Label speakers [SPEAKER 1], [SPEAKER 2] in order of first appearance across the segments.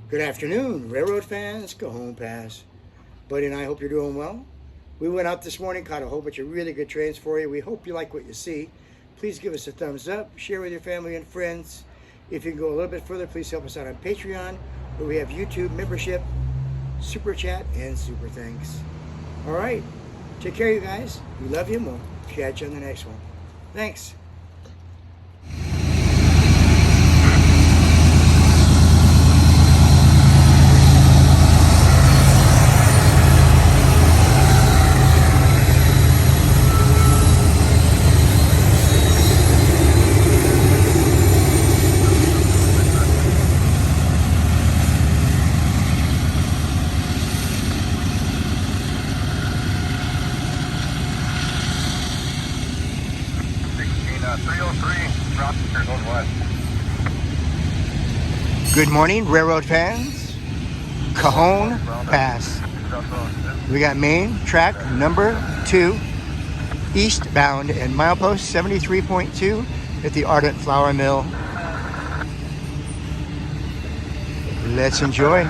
[SPEAKER 1] Good afternoon, railroad fans, Cajon Pass. Buddy and I hope you're doing well. We went out this morning, caught a whole bunch of really good trains for you. We hope you like what you see. Please give us a thumbs up, share with your family and friends. If you can go a little bit further, please help us out on Patreon, where we have YouTube membership, Super Chat, and Super Thanks. All right, take care, you guys. We love you, and we'll catch you on the next one. Thanks. Good morning, railroad fans. Cajon Pass. We got main track number 2, eastbound, and milepost 73.2 at the Ardent Flour Mill. Let's enjoy.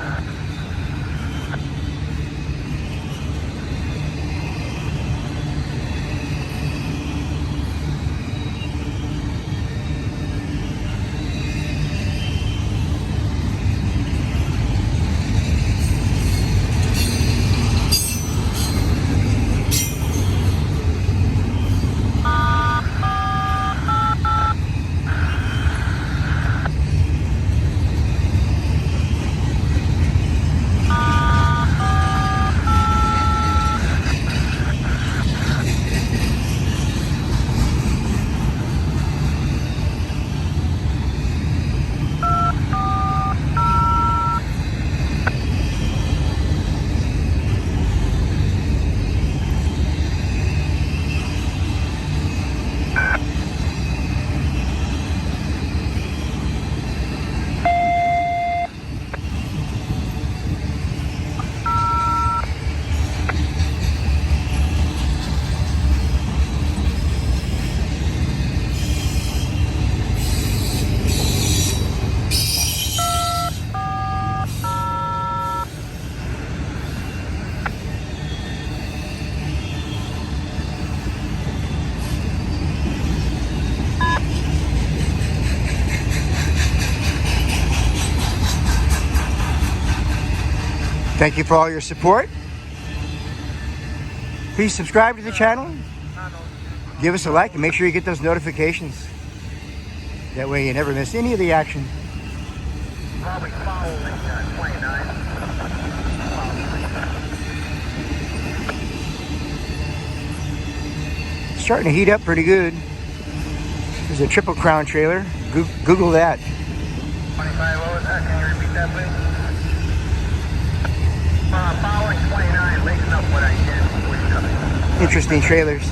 [SPEAKER 1] Thank you for all your support. Please subscribe to the channel. Give us a like and make sure you get those notifications. That way you never miss any of the action.
[SPEAKER 2] Probably following 29.
[SPEAKER 1] Starting to heat up pretty good. There's a Triple Crown trailer. Google that.
[SPEAKER 2] 25, what was that? Can you repeat that, please? Following 29, making up what I did before you come in.
[SPEAKER 1] Interesting trailers.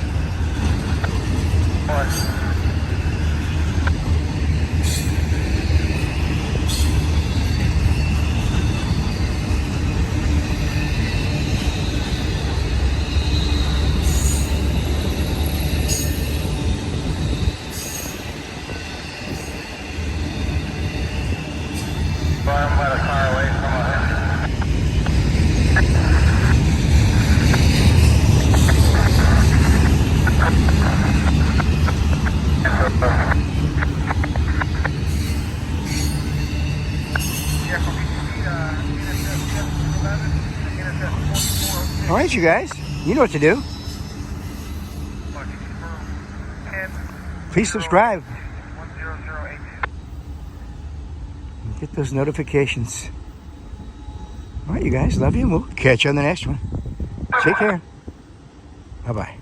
[SPEAKER 2] I'm about a car away from
[SPEAKER 1] All right, you guys. You know what to do. Please subscribe. Get those notifications. All right, you guys. Love you. We'll catch you on the next one. Take care. Bye-bye.